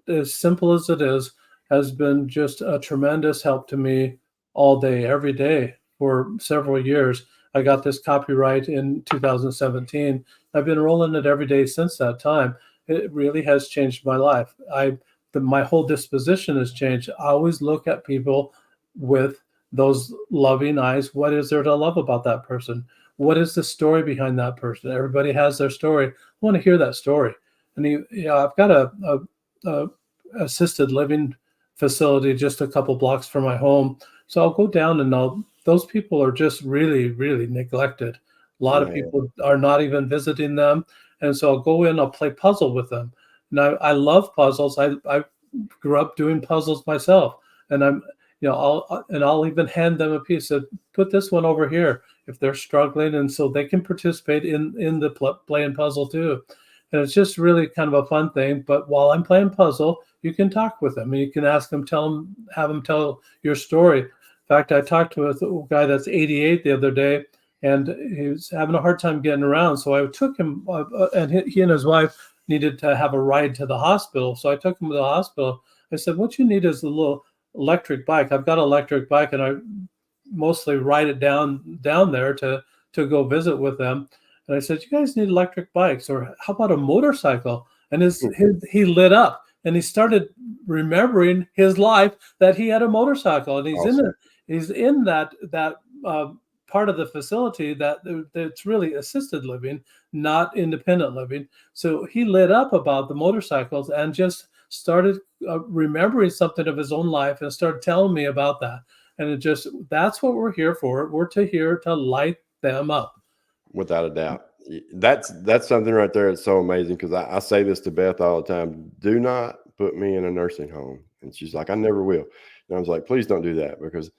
as simple as it is, has been just a tremendous help to me all day, every day for several years. I got this copyright in 2017. I've been rolling it every day since that time. It really has changed my life. My whole disposition has changed. I always look at people with those loving eyes. What is there to love about that person? What is the story behind that person? Everybody has their story. I want to hear that story. And I've got a assisted living facility just a couple blocks from my home. So I'll go down and those people are just really, really neglected. A lot of people are not even visiting them. And so I'll go in, I'll play puzzle with them. And I love puzzles. I grew up doing puzzles myself. And I'll even hand them a piece of, put this one over here if they're struggling. And so they can participate in the playing puzzle too. And it's just really kind of a fun thing. But while I'm playing puzzle, you can talk with them and you can ask them, have them tell your story. In fact, I talked to a guy that's 88 the other day, and he was having a hard time getting around. So I took him, and he and his wife needed to have a ride to the hospital. So I took him to the hospital. I said, what you need is a little electric bike. I've got an electric bike, and I mostly ride it down there to go visit with them. And I said, you guys need electric bikes, or how about a motorcycle? And he lit up. and he started remembering his life that he had a motorcycle, and Awesome. he's in that part of the facility that's really assisted living, not independent living. So he lit up about the motorcycles and just started remembering something of his own life and started telling me about that. And that's what we're here for. We're here to light them up. Without a doubt. That's something right there. It's so amazing because I say this to Beth all the time. Do not put me in a nursing home. And she's like, I never will. And I was like, please don't do that, because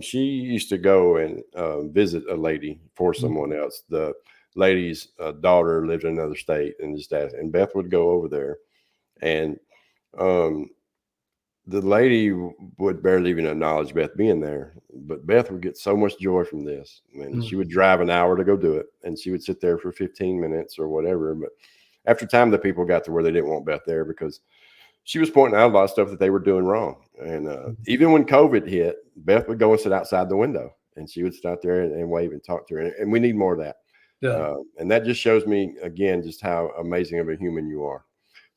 she used to go and visit a lady for someone else. The lady's daughter lived in another state, and just asked, and Beth would go over there, and the lady would barely even acknowledge Beth being there, but Beth would get so much joy from this. And she would drive an hour to go do it, and she would sit there for 15 minutes or whatever. But after time, the people got to where they didn't want Beth there because she was pointing out a lot of stuff that they were doing wrong. And even when COVID hit, Beth would go and sit outside the window, and she would sit out there and wave and talk to her. And we need more of that. Yeah. And that just shows me, again, just how amazing of a human you are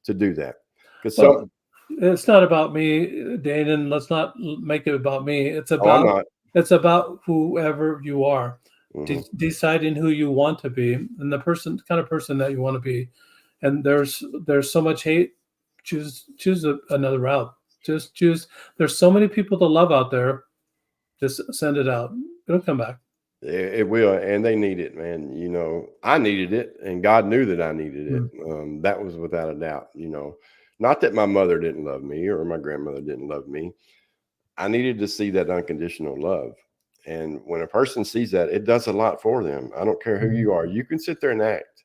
to do that. Because it's not about me, Dane, and let's not make it about me. It's about whoever you are, deciding who you want to be and the kind of person that you want to be. And there's so much hate. Choose another route. Just choose. There's so many people to love out there. Just send it out. It'll come back. It will, and they need it, man. You know, I needed it, and God knew that I needed it. That was without a doubt. You know, not that my mother didn't love me or my grandmother didn't love me. I needed to see that unconditional love. And when a person sees that, it does a lot for them. I don't care who you are. You can sit there and act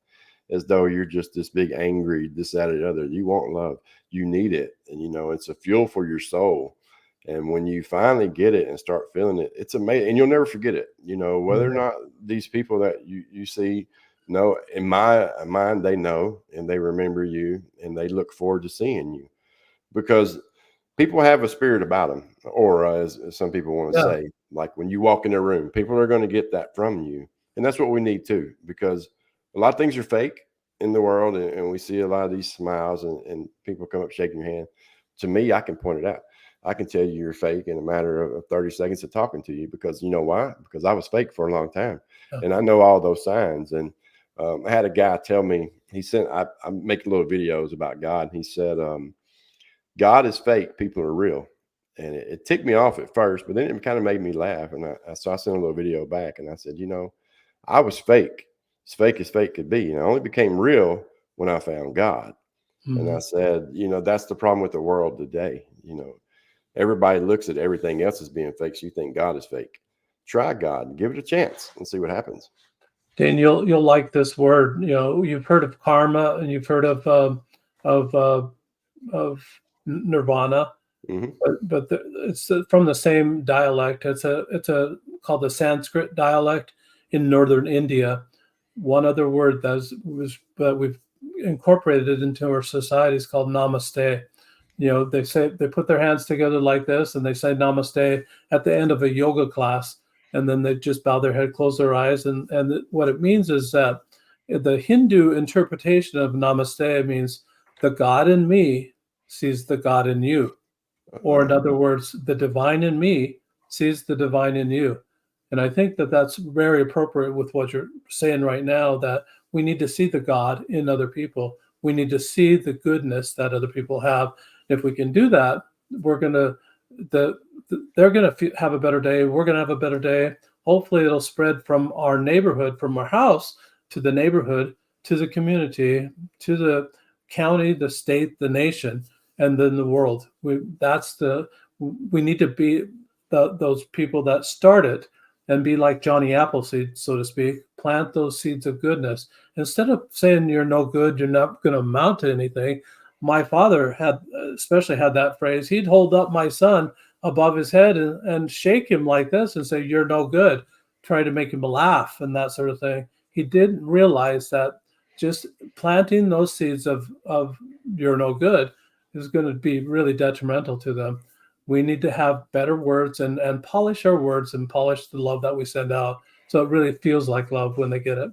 as though you're just this big angry, this, that, and the other. You want love. You need it. And, you know, it's a fuel for your soul. And when you finally get it and start feeling it, it's amazing. And you'll never forget it. You know, whether or not these people that you see know, in my mind, they know and they remember you and they look forward to seeing you, because people have a spirit about them, or as some people want to say, like when you walk in a room, people are going to get that from you. And that's what we need too, because a lot of things are fake in the world. And we see a lot of these smiles and people come up shaking your hand. To me, I can point it out. I can tell you you're fake in a matter of 30 seconds of talking to you, because you know why? Because I was fake for a long time. And I know all those signs. And I had a guy tell me, he said, I make little videos about God. And he said, God is fake, people are real. And it ticked me off at first, but then it kind of made me laugh. And so I sent a little video back and I said, you know, I was fake, as fake could be. And I only became real when I found God. And I said, you know, that's the problem with the world today. You know, everybody looks at everything else as being fake. So you think God is fake. Try God, give it a chance and see what happens. Dan, you'll like this word. You know, you've heard of karma and you've heard of nirvana, but it's from the same dialect. It's called the Sanskrit dialect in northern India. One other word that we've incorporated into our society is called namaste. You know, they put their hands together like this and they say namaste at the end of a yoga class, and then they just bow their head, close their eyes, and what it means is that the Hindu interpretation of namaste means the God in me sees the God in you. Or in other words, the divine in me sees the divine in you. And I think that that's very appropriate with what you're saying right now, that we need to see the God in other people. We need to see the goodness that other people have. If we can do that, they're going to have a better day. We're going to have a better day. Hopefully it'll spread from our neighborhood, from our house to the neighborhood, to the community, to the county, the state, the nation, and then the world. We need to be those people that start it and be like Johnny Appleseed, so to speak. Plant those seeds of goodness. Instead of saying you're no good, you're not going to amount to anything. My father especially had that phrase. He'd hold up my son above his head and shake him like this and say, you're no good. Try to make him laugh and that sort of thing. He didn't realize that just planting those seeds of you're no good is going to be really detrimental to them. We need to have better words and polish our words and polish the love that we send out, so it really feels like love when they get it.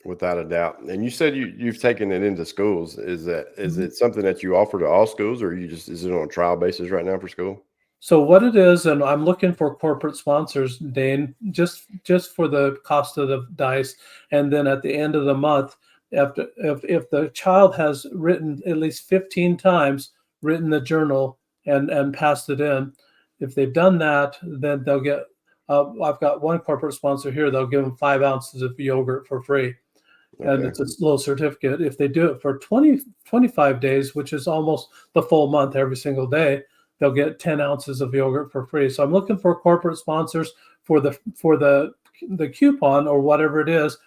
Without a doubt. And you said you've taken it into schools. Is Mhm. it something that you offer to all schools, or is it on a trial basis right now for school? So what it is, and I'm looking for corporate sponsors, Dane, just for the cost of the dice, and then at the end of the month, after if the child has written at least 15 times, written the journal and passed it in, if they've done that, then they'll get. I've got one corporate sponsor here. They'll give them 5 ounces of yogurt for free, and Okay. it's a little certificate. If they do it for 25 days, which is almost the full month every single day, they'll get 10 ounces of yogurt for free. So I'm looking for corporate sponsors for the coupon or whatever it is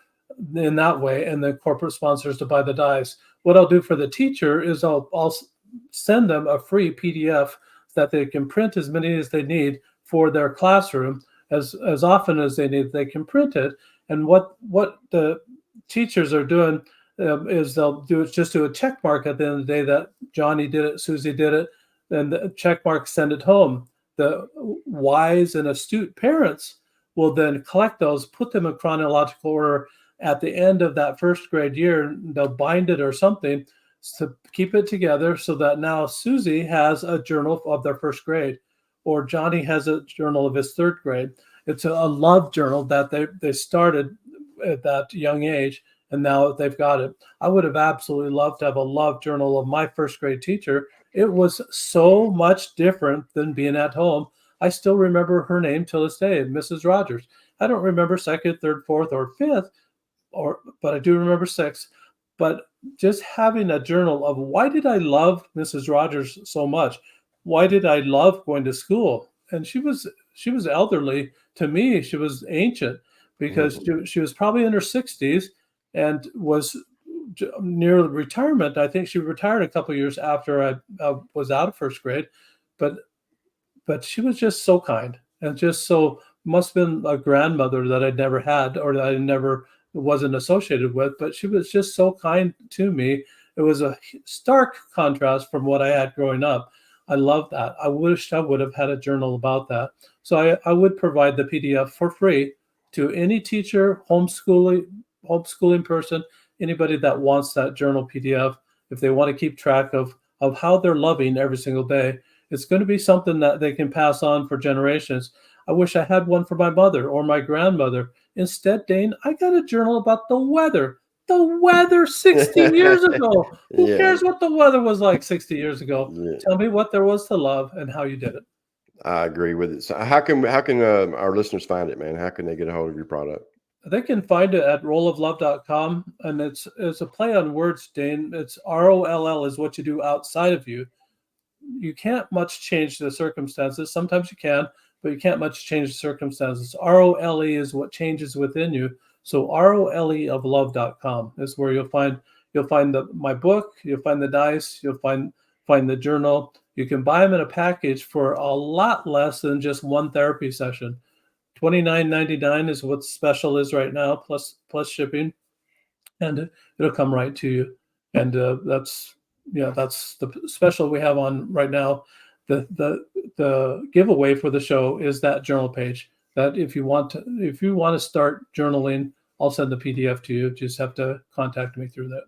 in that way, and the corporate sponsors to buy the dice. What I'll do for the teacher is I'll send them a free PDF that they can print as many as they need for their classroom as often as they need. They can print it, and what the teachers are doing is they'll just do a check mark at the end of the day that Johnny did it, Susie did it, and the check mark send it home. The wise and astute parents will then collect those, put them in chronological order. At the end of that first grade year, they'll bind it or something to keep it together so that now Susie has a journal of their first grade, or Johnny has a journal of his third grade. It's a love journal that they started at that young age, and now they've got it. I would have absolutely loved to have a love journal of my first grade teacher. It was so much different than being at home. I still remember her name till this day, Mrs. Rogers. I don't remember second, third, fourth, or fifth, but I do remember sixth. But just having a journal of why did I love Mrs. Rogers so much? Why did I love going to school? And she was elderly to me. She was ancient because Mhm. she was probably in her 60s and was near retirement. I think she retired a couple of years after I was out of first grade, but she was just so kind and just so must have been a grandmother that I'd never had or that I never wasn't associated with, but she was just so kind to me. It was a stark contrast from what I had growing up. I love that. I wished I would have had a journal about that. So I would provide the PDF for free to any teacher, homeschooling person, anybody that wants that journal PDF, if they want to keep track of how they're loving every single day. It's going to be something that they can pass on for generations. I wish I had one for my mother or my grandmother. Instead, Dane, I got a journal about the weather. The weather 60 years ago. Who Yeah. cares what the weather was like 60 years ago? Yeah. Tell me what there was to love and how you did it. I agree with it. So how can our listeners find it, man? How can they get a hold of your product? They can find it at rolloflove.com, and it's a play on words, Dane. It's ROLL is what you do outside of you. You can't much change the circumstances. Sometimes you can, but you can't much change the circumstances. ROLE is what changes within you. So ROLE of love.com is where you'll find my book, you'll find the dice, you'll find the journal. You can buy them in a package for a lot less than just one therapy session. $29.99 is what special is right now, plus shipping, and it'll come right to you. And that's the special we have on right now. The giveaway for the show is that journal page. That if you want to start journaling, I'll send the PDF to you. Just have to contact me through that.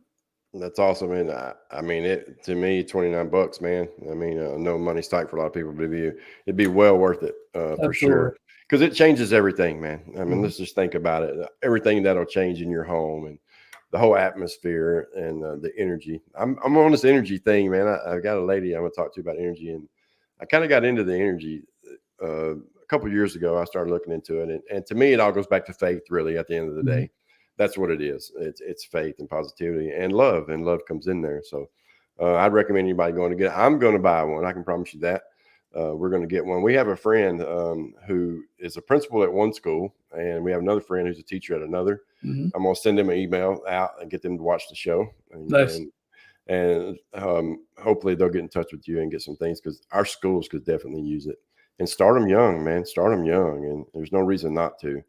That's awesome, man. I mean, it to me, $29, man. I mean, no money's tight for a lot of people, but it'd be well worth it for Absolutely. sure, because it changes everything, man. I mean, Mhm. let's just think about it. Everything that'll change in your home and the whole atmosphere and the energy. I'm on this energy thing, man. I've got a lady I'm gonna talk to you about energy, and I kind of got into the energy a couple of years ago. I started looking into it, and to me, it all goes back to faith. Really, at the end of the Mhm. day, that's what it is. It's faith and positivity and love, comes in there. So I'd recommend anybody going to get it. I'm going to buy one. I can promise you that. We're going to get one. We have a friend who is a principal at one school, and we have another friend who's a teacher at another. Mhm. I'm going to send them an email out and get them to watch the show, Nice. and hopefully they'll get in touch with you and get some things, because our schools could definitely use it. And start them young, man. Start them young, and there's no reason not to.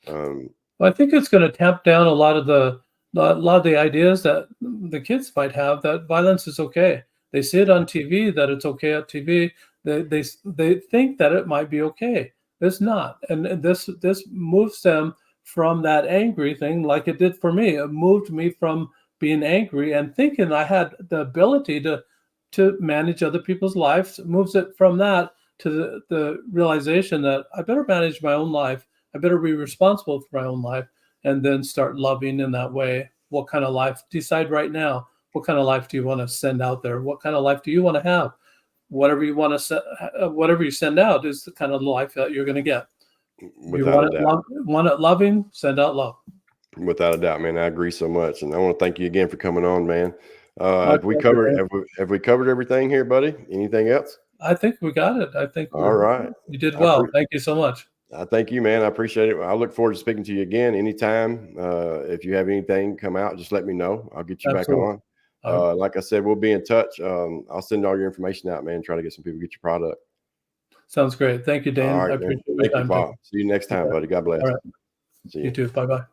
Well, I think it's going to tamp down a lot of the ideas that the kids might have that violence is okay. They see it on TV that it's okay at TV. They think that it might be okay. It's not, and this moves them from that angry thing, like it did for me. It moved me from being angry and thinking I had the ability to manage other people's lives. It moves it from that to the realization that I better manage my own life. I better be responsible for my own life, and then start loving in that way. What kind of life? Decide right now. What kind of life do you want to send out there? What kind of life do you want to have? Whatever you want to whatever you send out is the kind of life that you're going to get. Without a doubt. Want it loving, send out love. Without a doubt, man. I agree so much, and I want to thank you again for coming on, man. Have we covered everything here, buddy? Anything else? I think we got it. I think all right. You did well. Thank you so much. Thank you, man. I appreciate it. I look forward to speaking to you again anytime. If you have anything come out, just let me know. I'll get you back on. Like I said, we'll be in touch. I'll send all your information out, man. Try to get some people to get your product. Sounds great. Thank you, Dane. All right, I appreciate your time. Thank you, Paul. See you next time, buddy. God bless. All right. See you too. Bye-bye.